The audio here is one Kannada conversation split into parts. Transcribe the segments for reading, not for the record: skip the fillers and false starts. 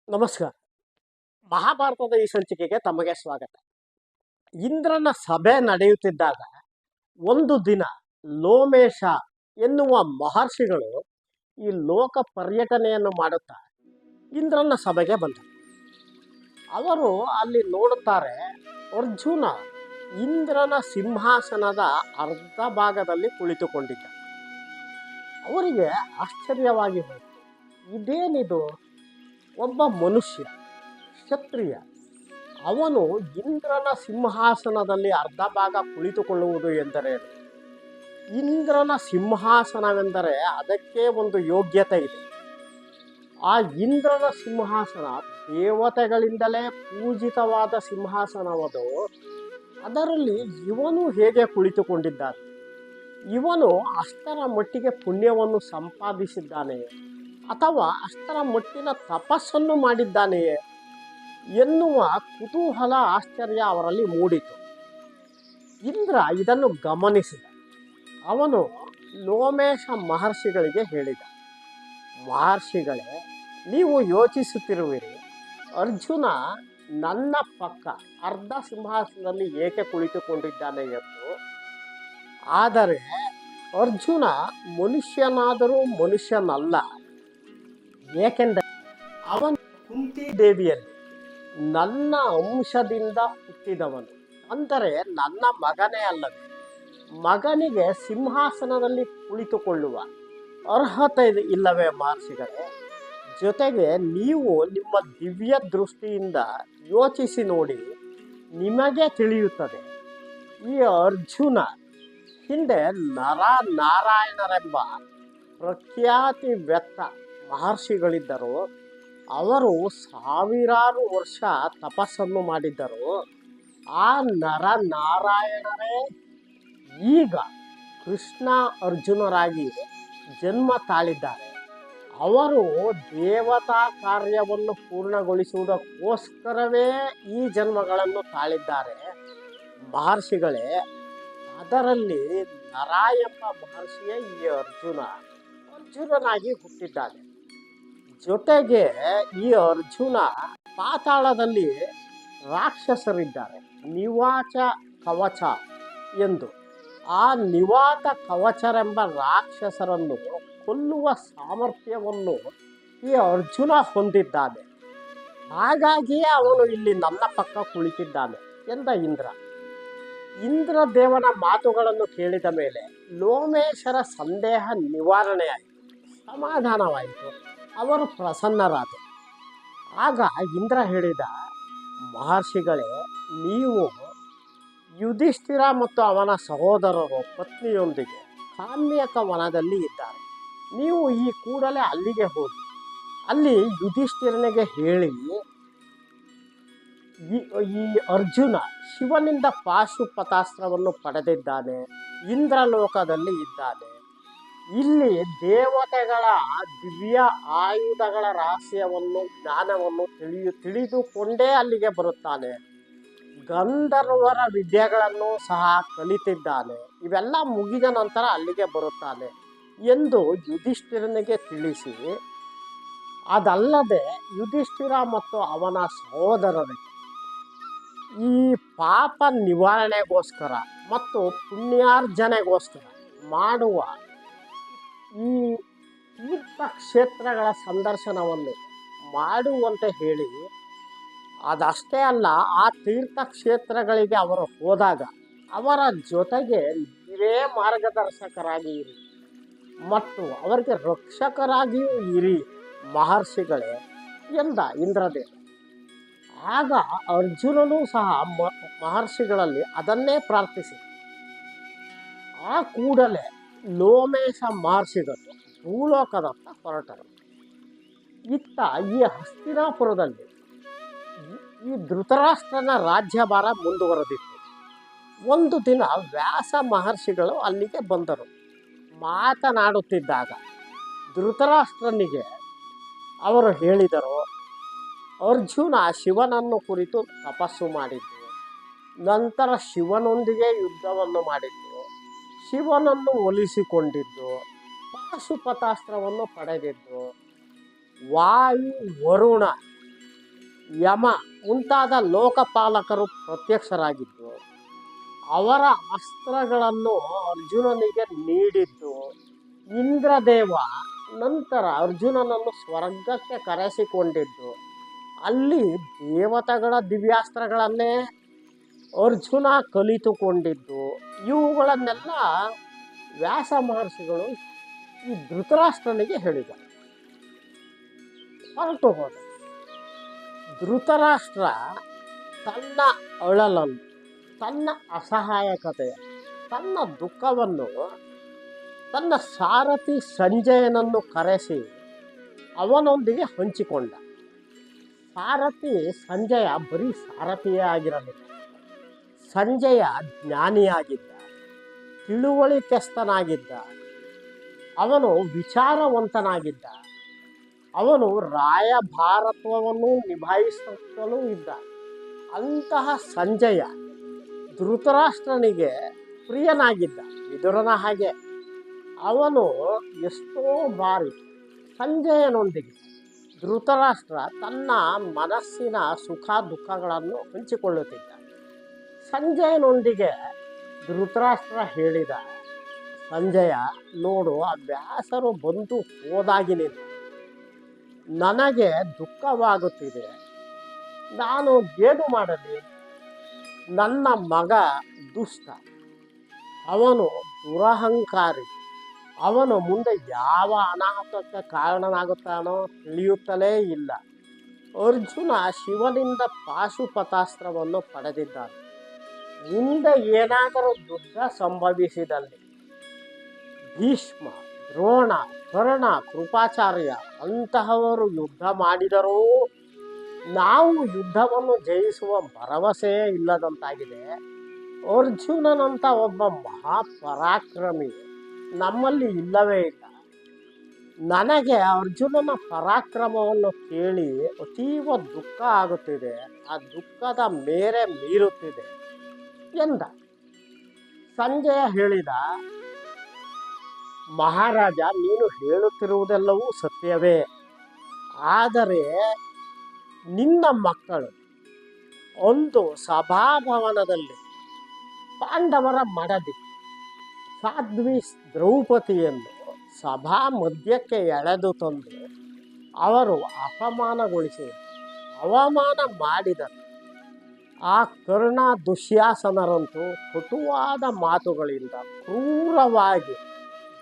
ನಮಸ್ಕಾರ. ಮಹಾಭಾರತದ ಈ ಸಂಚಿಕೆಗೆ ತಮಗೆ ಸ್ವಾಗತ. ಇಂದ್ರನ ಸಭೆ ನಡೆಯುತ್ತಿದ್ದಾಗ ಒಂದು ದಿನ ಲೋಮೇಶ ಎನ್ನುವ ಮಹರ್ಷಿಗಳು ಈ ಲೋಕ ಪರ್ಯಟನೆಯನ್ನು ಮಾಡುತ್ತಾ ಇಂದ್ರನ ಸಭೆಗೆ ಬಂದರು. ಅವರು ಅಲ್ಲಿ ನೋಡುತ್ತಾರೆ, ಅರ್ಜುನ ಇಂದ್ರನ ಸಿಂಹಾಸನದ ಅರ್ಧ ಭಾಗದಲ್ಲಿ ಕುಳಿತುಕೊಂಡಿದ್ದ. ಅವರಿಗೆ ಆಶ್ಚರ್ಯವಾಗಿ ಹೋಯಿತು. ಇದೇನಿದು? ಒಬ್ಬ ಮನುಷ್ಯ, ಕ್ಷತ್ರಿಯ, ಅವನು ಇಂದ್ರನ ಸಿಂಹಾಸನದಲ್ಲಿ ಅರ್ಧ ಭಾಗ ಕುಳಿತುಕೊಳ್ಳುವುದು ಎಂದರೇನು? ಇಂದ್ರನ ಸಿಂಹಾಸನವೆಂದರೆ ಅದಕ್ಕೆ ಒಂದು ಯೋಗ್ಯತೆ ಇದೆ. ಆ ಇಂದ್ರನ ಸಿಂಹಾಸನ ದೇವತೆಗಳಿಂದಲೇ ಪೂಜಿತವಾದ ಸಿಂಹಾಸನವದು. ಅದರಲ್ಲಿ ಇವನು ಹೇಗೆ ಕುಳಿತುಕೊಂಡಿದ್ದಾನೆ? ಇವನು ಅಷ್ಟರ ಮಟ್ಟಿಗೆ ಪುಣ್ಯವನ್ನು ಸಂಪಾದಿಸಿದ್ದಾನೆ ಅಥವಾ ಅಷ್ಟರ ಮಟ್ಟಿನ ತಪಸ್ಸನ್ನು ಮಾಡಿದ್ದಾನೆಯೇ ಎನ್ನುವ ಕುತೂಹಲ, ಆಶ್ಚರ್ಯ ಅವರಲ್ಲಿ ಮೂಡಿತು. ಇಂದ್ರ ಇದನ್ನು ಗಮನಿಸಿದ. ಅವನು ಲೋಮೇಶ ಮಹರ್ಷಿಗಳಿಗೆ ಹೇಳಿದ, ಮಹರ್ಷಿಗಳೇ, ನೀವು ಯೋಚಿಸುತ್ತಿರುವಿರಿ, ಅರ್ಜುನ ನನ್ನ ಪಕ್ಕ ಅರ್ಧ ಸಿಂಹಾಸನದಲ್ಲಿ ಏಕೆ ಕುಳಿತುಕೊಂಡಿದ್ದಾನೆ ಎಂದು. ಆದರೆ ಅರ್ಜುನ ಮನುಷ್ಯನಾದರೂ ಮನುಷ್ಯನಲ್ಲ. ಏಕೆಂದರೆ ಅವನು ಕುಂತಿ ದೇವಿಯಲ್ಲಿ ನನ್ನ ಅಂಶದಿಂದ ಹುಟ್ಟಿದವನು, ಅಂದರೆ ನನ್ನ ಮಗನೇ ಅಲ್ಲವೇ. ಮಗನಿಗೆ ಸಿಂಹಾಸನದಲ್ಲಿ ಕುಳಿತುಕೊಳ್ಳುವ ಅರ್ಹತೆ ಇಲ್ಲವೇ ಮಹರ್ಷಿಗಳೇ? ಜೊತೆಗೆ ನೀವು ನಿಮ್ಮ ದಿವ್ಯ ದೃಷ್ಟಿಯಿಂದ ಯೋಚಿಸಿ ನೋಡಿ, ನಿಮಗೆ ತಿಳಿಯುತ್ತದೆ, ಈ ಅರ್ಜುನ ಹಿಂದೆ ನಾರಾಯಣರೆಂಬ ಪ್ರಖ್ಯಾತಿ ವ್ಯಕ್ತ ಮಹರ್ಷಿಗಳಿದ್ದರು. ಅವರು ಸಾವಿರಾರು ವರ್ಷ ತಪಸ್ಸನ್ನು ಮಾಡಿದ್ದರು. ಆ ನಾರಾಯಣರೇ ಈಗ ಕೃಷ್ಣ ಅರ್ಜುನರಾಗಿ ಜನ್ಮ ತಾಳಿದ್ದಾರೆ. ಅವರು ದೇವತಾ ಕಾರ್ಯವನ್ನು ಪೂರ್ಣಗೊಳಿಸುವುದಕ್ಕೋಸ್ಕರವೇ ಈ ಜನ್ಮಗಳನ್ನು ತಾಳಿದ್ದಾರೆ. ಮಹರ್ಷಿಗಳೇ, ಅದರಲ್ಲಿ ಎಂಬ ಮಹರ್ಷಿಯೇ ಈ ಅರ್ಜುನನಾಗಿ ಹುಟ್ಟಿದ್ದಾನೆ. ಜೊತೆಗೆ ಈ ಅರ್ಜುನ ಪಾತಾಳದಲ್ಲಿ ರಾಕ್ಷಸರಿದ್ದಾರೆ, ನಿವಾಚ ಕವಚ ಎಂದು. ಆ ನಿವಾತ ಕವಚರೆಂಬ ರಾಕ್ಷಸರನ್ನು ಕೊಲ್ಲುವ ಸಾಮರ್ಥ್ಯವನ್ನು ಈ ಅರ್ಜುನ ಹೊಂದಿದ್ದಾನೆ. ಹಾಗಾಗಿಯೇ ಅವನು ಇಲ್ಲಿ ನನ್ನ ಪಕ್ಕ ಕುಳಿತಿದ್ದಾನೆ ಎಂದ ಇಂದ್ರ ದೇವನ ಮಾತುಗಳನ್ನು ಕೇಳಿದ ಮೇಲೆ ಲೋಮೇಶರ ಸಂದೇಹ ನಿವಾರಣೆಯಾಯಿತು, ಸಮಾಧಾನವಾಯಿತು. ಅವರು ಪ್ರಸನ್ನರಾದರು. ಆಗ ಇಂದ್ರ ಹೇಳಿದ, ಮಹರ್ಷಿಗಳೇ, ನೀವು ಯುಧಿಷ್ಠಿರ ಮತ್ತು ಅವನ ಸಹೋದರರು ಪತ್ನಿಯೊಂದಿಗೆ ಕಾಮ್ಯಕ ವನದಲ್ಲಿ ಇದ್ದಾರೆ. ನೀವು ಈ ಕೂಡಲೇ ಅಲ್ಲಿಗೆ ಹೋಗಿ ಅಲ್ಲಿ ಯುಧಿಷ್ಠಿರನಿಗೆ ಹೇಳಿ, ಈ ಅರ್ಜುನ ಶಿವನಿಂದ ಪಾಶುಪತಾಸ್ತ್ರವನ್ನು ಪಡೆದಿದ್ದಾನೆ, ಇಂದ್ರಲೋಕದಲ್ಲಿ ಇದ್ದಾನೆ. ಇಲ್ಲಿ ದೇವತೆಗಳ ದಿವ್ಯ ಆಯುಧಗಳ ರಹಸ್ಯವನ್ನು, ಜ್ಞಾನವನ್ನು ತಿಳಿದುಕೊಂಡೇ ಅಲ್ಲಿಗೆ ಬರುತ್ತಾನೆ. ಗಂಧರ್ವರ ವಿದ್ಯೆಗಳನ್ನು ಸಹ ಕಲಿತಿದ್ದಾನೆ. ಇವೆಲ್ಲ ಮುಗಿದ ನಂತರ ಅಲ್ಲಿಗೆ ಬರುತ್ತಾನೆ ಎಂದು ಯುಧಿಷ್ಠಿರನಿಗೆ ತಿಳಿಸಿ, ಅದಲ್ಲದೆ ಯುಧಿಷ್ಠಿರ ಮತ್ತು ಅವನ ಸಹೋದರರಿಗೆ ಈ ಪಾಪ ನಿವಾರಣೆಗೋಸ್ಕರ ಮತ್ತು ಪುಣ್ಯಾರ್ಜನೆಗೋಸ್ಕರ ಮಾಡುವ ಈ ತೀರ್ಥಕ್ಷೇತ್ರಗಳ ಸಂದರ್ಶನವನ್ನು ಮಾಡುವಂತೆ ಹೇಳಿ, ಅದಷ್ಟೇ ಅಲ್ಲ, ಆ ತೀರ್ಥಕ್ಷೇತ್ರಗಳಿಗೆ ಅವರು ಹೋದಾಗ ಅವರ ಜೊತೆಗೆ ನೀವೇ ಮಾರ್ಗದರ್ಶಕರಾಗಿ ಇರಿ ಮತ್ತು ಅವರಿಗೆ ರಕ್ಷಕರಾಗಿಯೂ ಇರಿ ಮಹರ್ಷಿಗಳೇ ಎಂದ ಇಂದ್ರದೇವ. ಆಗ ಅರ್ಜುನನೂ ಸಹ ಮಹರ್ಷಿಗಳಲ್ಲಿ ಅದನ್ನೇ ಪ್ರಾರ್ಥಿಸಿ, ಆ ಕೂಡಲೇ ಲೋಮೇಶ ಮಹರ್ಷಿಗಳು ಭೂಲೋಕದತ್ತ ಹೊರಟರು. ಇತ್ತ ಈ ಹಸ್ತಿನಾಪುರದಲ್ಲಿ ಈ ಧೃತರಾಷ್ಟ್ರನ ರಾಜ್ಯಭಾರ ಮುಂದುವರೆದಿತ್ತು. ಒಂದು ದಿನ ವ್ಯಾಸ ಮಹರ್ಷಿಗಳು ಅಲ್ಲಿಗೆ ಬಂದರು. ಮಾತನಾಡುತ್ತಿದ್ದಾಗ ಧೃತರಾಷ್ಟ್ರನಿಗೆ ಅವರು ಹೇಳಿದರು, ಅರ್ಜುನ ಶಿವನನ್ನು ಕುರಿತು ತಪಸ್ಸು ಮಾಡಿದ್ದು, ನಂತರ ಶಿವನೊಂದಿಗೆ ಯುದ್ಧವನ್ನು ಮಾಡಿದ್ದು, ಶಿವನನ್ನು ಒಲಿಸಿಕೊಂಡಿದ್ದು, ಪಾಶುಪತಾಸ್ತ್ರವನ್ನು ಪಡೆದಿದ್ದು, ವಾಯು ವರುಣ ಯಮ ಮುಂತಾದ ಲೋಕಪಾಲಕರು ಪ್ರತ್ಯಕ್ಷರಾಗಿದ್ದು ಅವರ ಅಸ್ತ್ರಗಳನ್ನು ಅರ್ಜುನನಿಗೆ ನೀಡಿದ್ದು ಇಂದ್ರದೇವ ನಂತರ ಅರ್ಜುನನನ್ನು ಸ್ವರ್ಗಕ್ಕೆ ಕರೆಸಿಕೊಂಡಿದ್ದು ಅಲ್ಲಿ ದೇವತೆಗಳ ದಿವ್ಯಾಸ್ತ್ರಗಳನ್ನೇ ಅರ್ಜುನ ಕಲಿತುಕೊಂಡಿದ್ದು ಇವುಗಳನ್ನೆಲ್ಲ ವ್ಯಾಸ ಮಹರ್ಷಿಗಳು ಈ ಧೃತರಾಷ್ಟ್ರನಿಗೆ ಹೇಳಿದ. ಹೊರಟು ಹೋದ. ಧೃತರಾಷ್ಟ್ರ ತನ್ನ ಅಳಲನ್ನು, ತನ್ನ ಅಸಹಾಯಕತೆಯ, ತನ್ನ ದುಃಖವನ್ನು ತನ್ನ ಸಾರಥಿ ಸಂಜಯನನ್ನು ಕರೆಸಿ ಅವನೊಂದಿಗೆ ಹಂಚಿಕೊಂಡ. ಸಾರಥಿ ಸಂಜಯ ಬರೀ ಸಾರಥಿಯೇ ಆಗಿರಲಿಲ್ಲ. ಸಂಜಯ ಜ್ಞಾನಿಯಾಗಿದ್ದ, ತಿಳುವಳಿಕೆಸ್ತನಾಗಿದ್ದ, ಅವನು ವಿಚಾರವಂತನಾಗಿದ್ದ, ಅವನು ರಾಯಭಾರತ್ವವನ್ನು ನಿಭಾಯಿಸಲು ಇದ್ದ. ಅಂತಹ ಸಂಜಯ ಧೃತರಾಷ್ಟ್ರನಿಗೆ ಪ್ರಿಯನಾಗಿದ್ದ, ವಿದುರನ ಹಾಗೆ. ಅವನು ಎಷ್ಟೋ ಬಾರಿ ಸಂಜಯನೊಂದಿಗೆ ಧೃತರಾಷ್ಟ್ರ ತನ್ನ ಮನಸ್ಸಿನ ಸುಖ ದುಃಖಗಳನ್ನು ಹಂಚಿಕೊಳ್ಳುತ್ತಿದ್ದ. ಸಂಜಯನೊಂದಿಗೆ ಧೃತರಾಷ್ಟ್ರ ಹೇಳಿದ, ಸಂಜಯ ನೋಡು, ಆ ವ್ಯಾಸರು ಬಂದು ಹೋದಾಗಿನಿಂದ ನನಗೆ ದುಃಖವಾಗುತ್ತಿದೆ. ನಾನು ಏನು ಮಾಡಲಿ? ನನ್ನ ಮಗ ದುಷ್ಟ, ಅವನು ದುರಹಂಕಾರಿ. ಅವನು ಮುಂದೆ ಯಾವ ಅನಾಹುತಕ್ಕೆ ಕಾರಣನಾಗುತ್ತಾನೋ ತಿಳಿಯುತ್ತಲೇ ಇಲ್ಲ. ಅರ್ಜುನ ಶಿವನಿಂದ ಪಾಶುಪತಾಸ್ತ್ರವನ್ನು ಪಡೆದಿದ್ದಾನೆ. ಮುಂದೆ ಏನಾದರೂ ಯುದ್ಧ ಸಂಭವಿಸಿದಲ್ಲಿ ಭೀಷ್ಮ, ದ್ರೋಣ, ಕರ್ಣ, ಕೃಪಾಚಾರ್ಯ ಅಂತಹವರು ಯುದ್ಧ ಮಾಡಿದರೂ ನಾವು ಯುದ್ಧವನ್ನು ಜಯಿಸುವ ಭರವಸೆಯೇ ಇಲ್ಲದಂತಾಗಿದೆ. ಅರ್ಜುನನಂತ ಒಬ್ಬ ಮಹಾಪರಾಕ್ರಮಿ ನಮ್ಮಲ್ಲಿ ಇಲ್ಲವೇ ಇಲ್ಲ. ನನಗೆ ಅರ್ಜುನನ ಪರಾಕ್ರಮವನ್ನು ಕೇಳಿ ಅತೀವ ದುಃಖ ಆಗುತ್ತಿದೆ. ಆ ದುಃಖದ ಮೇರೆ ಮೀರುತ್ತಿದೆ ಎಂದ. ಸಂಜಯ ಹೇಳಿದ, ಮಹಾರಾಜ, ನೀನು ಹೇಳುತ್ತಿರುವುದೆಲ್ಲವೂ ಸತ್ಯವೇ. ಆದರೆ ನಿನ್ನ ಮಕ್ಕಳು ಒಂದು ಸಭಾಭವನದಲ್ಲಿ ಪಾಂಡವರ ಮಡದಿ ಸಾಧ್ವಿ ದ್ರೌಪದಿಯನ್ನು ಸಭಾ ಮಧ್ಯಕ್ಕೆ ಎಳೆದು ತಂದು ಅವರು ಅಪಮಾನಗೊಳಿಸಿದರು, ಅವಮಾನ ಮಾಡಿದರು. ಆ ಕರ್ಣ ದುಶ್ಯಾಸನರಂತೂ ಕಟುವಾದ ಮಾತುಗಳಿಂದ ಕ್ರೂರವಾಗಿ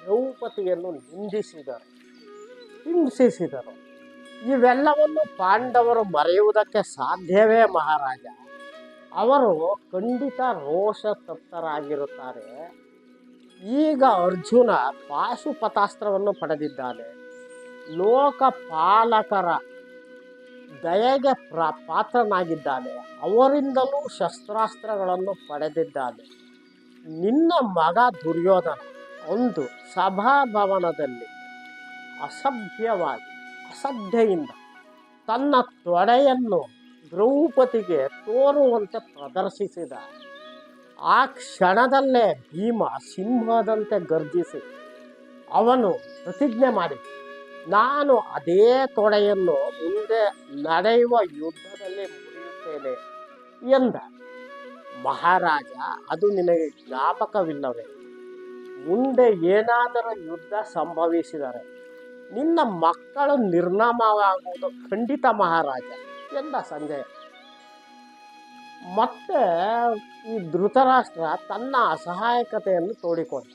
ದ್ರೌಪದಿಯನ್ನು ನಿಂದಿಸಿದರು, ಹಿಂಸಿಸಿದರು. ಇವೆಲ್ಲವನ್ನು ಪಾಂಡವರು ಮರೆಯುವುದಕ್ಕೆ ಸಾಧ್ಯವೇ ಮಹಾರಾಜ? ಅವರು ಖಂಡಿತ ರೋಷ ತಪ್ತರಾಗಿರುತ್ತಾರೆ. ಈಗ ಅರ್ಜುನ ಪಾಶುಪತಾಸ್ತ್ರವನ್ನು ಪಡೆದಿದ್ದಾನೆ. ಲೋಕಪಾಲಕರ ದಯೆಗೆ ಪಾತ್ರನಾಗಿದ್ದಾನೆ. ಅವರಿಂದಲೂ ಶಸ್ತ್ರಾಸ್ತ್ರಗಳನ್ನು ಪಡೆದಿದ್ದಾನೆ. ನಿನ್ನ ಮಗ ದುರ್ಯೋಧನ ಒಂದು ಸಭಾಭವನದಲ್ಲಿ ಅಸಡ್ಡೆಯಿಂದ ತನ್ನ ತೊಡೆಯನ್ನು ದ್ರೌಪದಿಗೆ ತೋರುವಂತೆ ಪ್ರದರ್ಶಿಸಿದ. ಆ ಕ್ಷಣದಲ್ಲೇ ಭೀಮ ಸಿಂಹದಂತೆ ಗರ್ಜಿಸಿ ಅವನು ಪ್ರತಿಜ್ಞೆ ಮಾಡಿ, ನಾನು ಅದೇ ತೊಡೆಯನ್ನು ಮುಂದೆ ನಡೆಯುವ ಯುದ್ಧದಲ್ಲಿ ಮುರಿಯುತ್ತೇನೆ ಎಂದ. ಮಹಾರಾಜ, ಅದು ನಿನಗೆ ಜ್ಞಾಪಕವಿಲ್ಲವೇ? ಮುಂದೆ ಏನಾದರೂ ಯುದ್ಧ ಸಂಭವಿಸಿದರೆ ನಿನ್ನ ಮಕ್ಕಳು ನಿರ್ನಾಮವಾಗುವುದು ಖಂಡಿತ ಮಹಾರಾಜ ಎಂದ ಸಂಜಯ. ಮತ್ತೆ ಈ ಧೃತರಾಷ್ಟ್ರ ತನ್ನ ಅಸಹಾಯಕತೆಯನ್ನು ತೋಡಿಕೊಂಡ.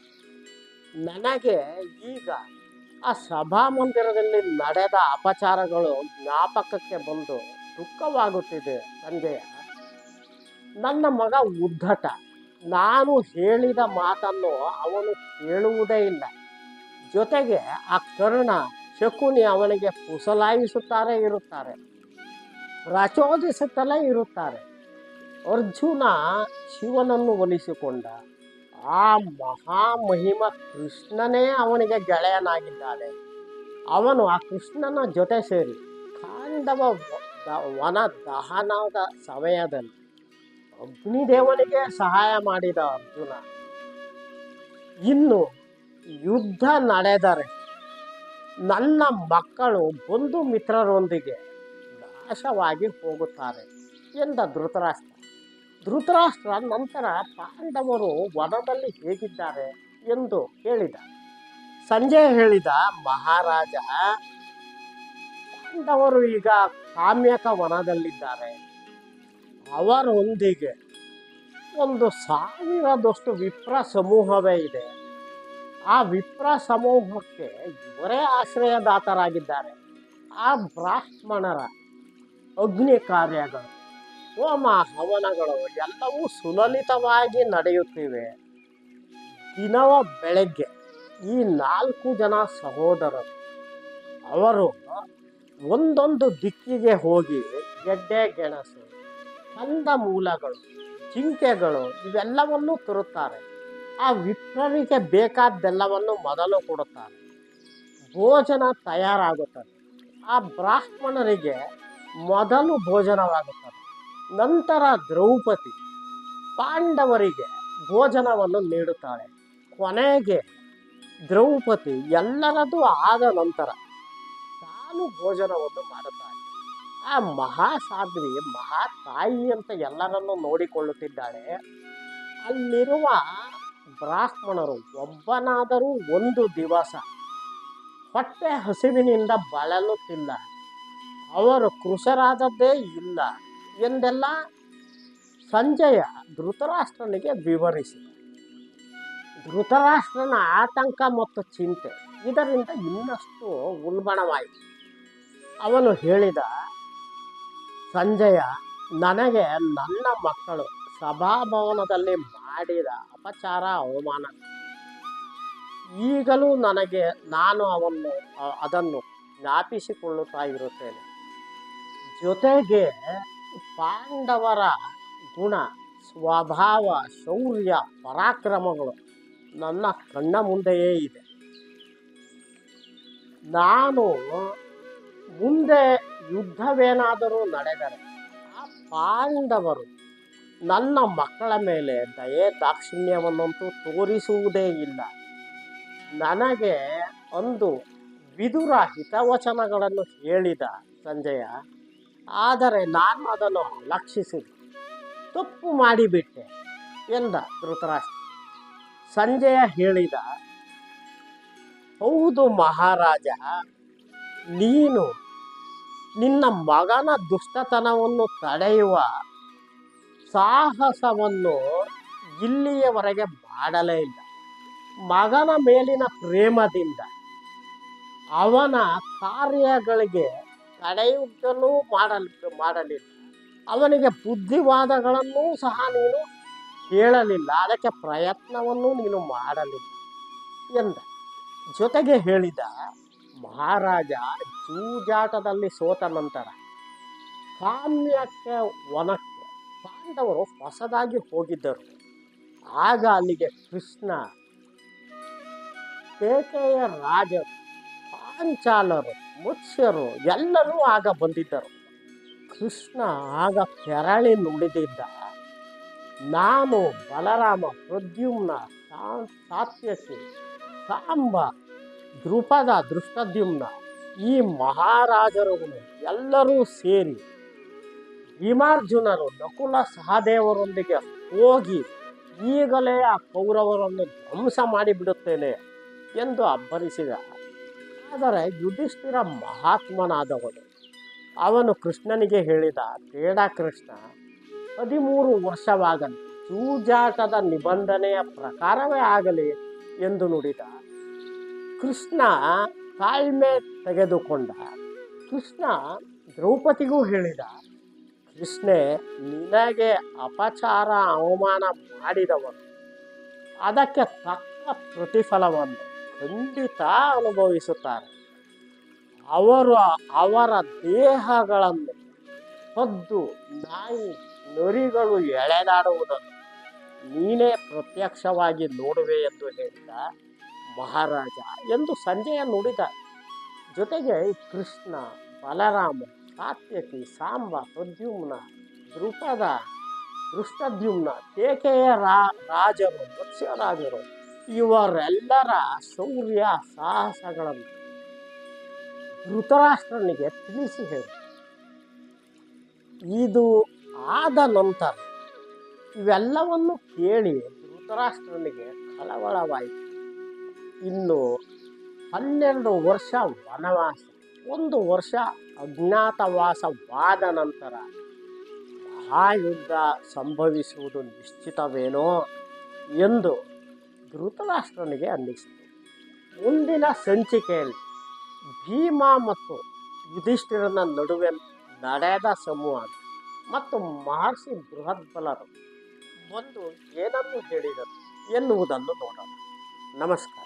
ನನಗೆ ಈಗ ಆ ಸಭಾಮಂದಿರದಲ್ಲಿ ನಡೆದ ಅಪಚಾರಗಳು ಜ್ಞಾಪಕಕ್ಕೆ ಬಂದು ದುಃಖವಾಗುತ್ತಿದೆ ಸಂಜಯ. ನನ್ನ ಮಗ ಉದ್ಧಟ. ನಾನು ಹೇಳಿದ ಮಾತನ್ನು ಅವನು ಕೇಳುವುದೇ ಇಲ್ಲ. ಜೊತೆಗೆ ಆ ಕರ್ಣ, ಶಕುನಿ ಅವನಿಗೆ ಪುಸಲಾಯಿಸುತ್ತಾರೆ ಇರುತ್ತಾರೆ, ಪ್ರಚೋದಿಸುತ್ತಲೇ ಇರುತ್ತಾರೆ. ಅರ್ಜುನ ಶಿವನನ್ನು ಒಲಿಸಿಕೊಂಡ. ಆ ಮಹಾಮಹಿಮ ಕೃಷ್ಣನೇ ಅವನಿಗೆ ಗೆಳೆಯನಾಗಿದ್ದಾನೆ. ಅವನು ಆ ಕೃಷ್ಣನ ಜೊತೆ ಸೇರಿ ಖಾಂಡವ ವನ ದಹನದ ಸಮಯದಲ್ಲಿ ಅಗ್ನಿದೇವನಿಗೆ ಸಹಾಯ ಮಾಡಿದ ಅರ್ಜುನ. ಇನ್ನು ಯುದ್ಧ ನಡೆದರೆ ನನ್ನ ಮಕ್ಕಳು ಬಂಧು ಮಿತ್ರರೊಂದಿಗೆ ನಾಶವಾಗಿ ಹೋಗುತ್ತಾರೆ ಎಂದ ಧೃತರಾಷ್ಟ್ರ. ಧೃತರಾಷ್ಟ್ರ ನಂತರ ಪಾಂಡವರು ವನದಲ್ಲಿ ಹೇಗಿದ್ದಾರೆ ಎಂದು ಹೇಳಿದ. ಸಂಜಯ ಹೇಳಿದ, ಮಹಾರಾಜ, ಪಾಂಡವರು ಈಗ ಕಾಮ್ಯಕ ವನದಲ್ಲಿದ್ದಾರೆ. ಅವರೊಂದಿಗೆ 1,000ದಷ್ಟು ವಿಪ್ರ ಸಮೂಹವೇ ಇದೆ. ಆ ವಿಪ್ರ ಸಮೂಹಕ್ಕೆ ಇವರೇ ಆಶ್ರಯದಾತರಾಗಿದ್ದಾರೆ. ಆ ಬ್ರಾಹ್ಮಣರ ಅಗ್ನಿ ಕಾರ್ಯಗಳು, ಹೋಮ ಹವನಗಳು ಎಲ್ಲವೂ ಸುಲಲಿತವಾಗಿ ನಡೆಯುತ್ತಿವೆ. ದಿನವ ಬೆಳಗ್ಗೆ ಈ 4 ಜನ ಸಹೋದರರು ಅವರು ಒಂದೊಂದು ದಿಕ್ಕಿಗೆ ಹೋಗಿ ಗೆಡ್ಡೆ ಗೆಣಸು, ಕಂದ ಮೂಲಗಳು, ಜಿಂಕೆಗಳು ಇವೆಲ್ಲವನ್ನೂ ತರುತ್ತಾರೆ. ಆ ವಿಪ್ರರಿಗೆ ಬೇಕಾದ್ದೆಲ್ಲವನ್ನು ಮೊದಲು ಕೊಡುತ್ತಾರೆ. ಭೋಜನ ತಯಾರಾಗುತ್ತದೆ. ಆ ಬ್ರಾಹ್ಮಣರಿಗೆ ಮೊದಲು ಭೋಜನವಾಗುತ್ತದೆ. ನಂತರ ದ್ರೌಪದಿ ಪಾಂಡವರಿಗೆ ಭೋಜನವನ್ನು ನೀಡುತ್ತಾಳೆ. ಕೊನೆಗೆ ದ್ರೌಪದಿ ಎಲ್ಲರದು ಆದ ನಂತರ ತಾನು ಭೋಜನವನ್ನು ಮಾಡುತ್ತಾಳೆ. ಆ ಮಹಾಸಾಧ್ವಿ ಮಹಾ ತಾಯಿ ಅಂತ ಎಲ್ಲರನ್ನು ನೋಡಿಕೊಳ್ಳುತ್ತಿದ್ದಾಳೆ. ಅಲ್ಲಿರುವ ಬ್ರಾಹ್ಮಣರು ಒಬ್ಬನಾದರೂ ಒಂದು ದಿವಸ ಹೊಟ್ಟೆ ಹಸಿವಿನಿಂದ ಬಳಲುತ್ತಿಲ್ಲ, ಅವರು ಕೃಶರಾದದ್ದೇ ಇಲ್ಲ ಎಂದೆಲ್ಲ ಸಂಜಯ ಧೃತರಾಷ್ಟ್ರನಿಗೆ ವಿವರಿಸಿದ. ಧೃತರಾಷ್ಟ್ರನ ಆತಂಕ ಮತ್ತು ಚಿಂತೆ ಇದರಿಂದ ಇನ್ನಷ್ಟು ಉಲ್ಬಣವಾಯಿತು. ಅವನು ಹೇಳಿದ, ಸಂಜಯ, ನನಗೆ ನನ್ನ ಮಕ್ಕಳು ಸಭಾಭವನದಲ್ಲಿ ಮಾಡಿದ ಅಪಚಾರ ಅವಮಾನ ಈಗಲೂ ನಾನು ಅದನ್ನು ಜ್ಞಾಪಿಸಿಕೊಳ್ಳುತ್ತಾ ಇರುತ್ತೇನೆ. ಜೊತೆಗೆ ಪಾಂಡವರ ಗುಣ, ಸ್ವಭಾವ, ಶೌರ್ಯ, ಪರಾಕ್ರಮಗಳು ನನ್ನ ಕಣ್ಣ ಮುಂದೆಯೇ ಇದೆ. ನಾನು ಮುಂದೆ ಯುದ್ಧವೇನಾದರೂ ನಡೆದರೆ ಆ ಪಾಂಡವರು ನನ್ನ ಮಕ್ಕಳ ಮೇಲೆ ದಯೆ ದಾಕ್ಷಿಣ್ಯವನ್ನಂತೂ ತೋರಿಸುವುದೇ ಇಲ್ಲ. ನನಗೆ ಒಂದು ವಿದುರ ಹಿತವಚನಗಳನ್ನು ಹೇಳಿದ ಸಂಜಯ, ಆದರೆ ನಾನು ಅದನ್ನು ಲಕ್ಷಿಸಿದೆ, ತಪ್ಪು ಮಾಡಿಬಿಟ್ಟೆ ಎಂದ ಧೃತರಾಷ್ಟ್ರ. ಸಂಜಯ ಹೇಳಿದ, ಹೌದು ಮಹಾರಾಜ, ನೀನು ನಿನ್ನ ಮಗನ ದುಷ್ಟತನವನ್ನು ತಡೆಯುವ ಸಾಹಸವನ್ನು ಇಲ್ಲಿಯವರೆಗೆ ಮಾಡಲೇ ಇಲ್ಲ. ಮಗನ ಮೇಲಿನ ಪ್ರೇಮದಿಂದ ಅವನ ಕಾರ್ಯಗಳಿಗೆ ತಡೆಯುವುದನ್ನು ಮಾಡಲಿಲ್ಲ. ಅವನಿಗೆ ಬುದ್ಧಿವಾದಗಳನ್ನೂ ಸಹ ನೀನು ಹೇಳಲಿಲ್ಲ, ಅದಕ್ಕೆ ಪ್ರಯತ್ನವನ್ನು ನೀನು ಮಾಡಲಿಲ್ಲ ಎಂದ. ಜೊತೆಗೆ ಹೇಳಿದ, ಮಹಾರಾಜ, ಜೂಜಾಟದಲ್ಲಿ ಸೋತ ನಂತರ ಕಾಮ್ಯಕ್ಕೆ ವನಕ್ಕೆ ಪಾಂಡವರು ಹೊಸದಾಗಿ ಹೋಗಿದ್ದರು. ಆಗ ಅಲ್ಲಿಗೆ ಕೃಷ್ಣ, ಕೇಕೆಯ ರಾಜರು, ಪಾಂಚಾಲರು, ಮತ್ಸ್ಯರು ಎಲ್ಲರೂ ಆಗ ಬಂದಿದ್ದರು. ಕೃಷ್ಣ ಆಗ ಕೆರಳಿ ನುಡಿದಿದ್ದ, ನಾನು ಬಲರಾಮ, ಪ್ರದ್ಯುಮ್ನ, ಸಾತ್ಯಕಿ, ಸಾಂಬ, ದ್ರುಪದ, ದೃಷ್ಟದ್ಯುಮ್ನ ಈ ಮಹಾರಾಜರುಗಳು ಎಲ್ಲರೂ ಸೇರಿ ಭೀಮಾರ್ಜುನರು, ನಕುಲ ಸಹದೇವರೊಂದಿಗೆ ಹೋಗಿ ಈಗಲೇ ಆ ಕೌರವರನ್ನು ಧ್ವಂಸ ಮಾಡಿಬಿಡುತ್ತೇನೆ ಎಂದು ಅಬ್ಬರಿಸಿದ. ಆದರೆ ಯುಧಿಷ್ಠಿರ ಮಹಾತ್ಮನಾದವನು. ಅವನು ಕೃಷ್ಣನಿಗೆ ಹೇಳಿದ, ಬೇಡ ಕೃಷ್ಣ, 13 ವರ್ಷವಾಗಲಿ, ಜೂಜಾಟದ ನಿಬಂಧನೆಯ ಪ್ರಕಾರವೇ ಆಗಲಿ ಎಂದು ನುಡಿದ. ಕೃಷ್ಣ ತಾಳ್ಮೆ ತೆಗೆದುಕೊಂಡ. ಕೃಷ್ಣ ದ್ರೌಪದಿಗೂ ಹೇಳಿದ, ಕೃಷ್ಣೆ, ನಿನಗೆ ಅಪಚಾರ ಅವಮಾನ ಮಾಡಿದವನು ಅದಕ್ಕೆ ತಕ್ಕ ಪ್ರತಿಫಲವನ್ನು ಖಂಡಿತ ಅನುಭವಿಸುತ್ತಾರೆ. ಅವರ ದೇಹಗಳನ್ನು ಹದ್ದು, ನಾಯಿ, ನರಿಗಳು ಎಳೆದಾಡುವುದನ್ನು ನೀನೇ ಪ್ರತ್ಯಕ್ಷವಾಗಿ ನೋಡುವೆ ಎಂದು ಹೇಳಿದ ಮಹಾರಾಜ ಎಂದು ಸಂಜಯ ನುಡಿದ. ಜೊತೆಗೆ ಕೃಷ್ಣ, ಬಲರಾಮ, ಸಾತ್ಯಕಿ, ಸಾಂಬ, ಪ್ರದ್ಯುಮ್ನ, ದ್ರುಪದ, ದೃಷ್ಟದ್ಯುಮ್ನ, ಕೇಕೆಯ ರಾಜರು, ಮತ್ಸ್ಯರಾಜರು ಇವರೆಲ್ಲರ ಶೌರ್ಯ ಸಾಹಸಗಳನ್ನು ಧೃತರಾಷ್ಟ್ರನಿಗೆ ತಿಳಿಸಿ ಹೇಳಿ. ಇದು ಆದ ನಂತರ ಇವೆಲ್ಲವನ್ನು ಕೇಳಿ ಧೃತರಾಷ್ಟ್ರನಿಗೆ ಕಳವಳವಾಯಿತು. ಇನ್ನು 12 ವರ್ಷ ವನವಾಸ, 1 ವರ್ಷ ಅಜ್ಞಾತವಾಸವಾದ ನಂತರ ಮಹಾಯುದ್ಧ ಸಂಭವಿಸುವುದು ನಿಶ್ಚಿತವೇನೋ ಎಂದು ಧೃತರಾಷ್ಟ್ರನಿಗೆ ಅನ್ನಿಸಿತು. ಮುಂದಿನ ಸಂಚಿಕೆಯಲ್ಲಿ ಭೀಮ ಮತ್ತು ಯುಧಿಷ್ಠಿರನ ನಡುವೆ ನಡೆದ ಸಂವಾದ ಮತ್ತು ಮಹರ್ಷಿ ಬೃಹದ್ಬಲರು ಬಂದು ಏನನ್ನು ಹೇಳಿದರು ಎನ್ನುವುದನ್ನು ನೋಡೋಣ. ನಮಸ್ಕಾರ.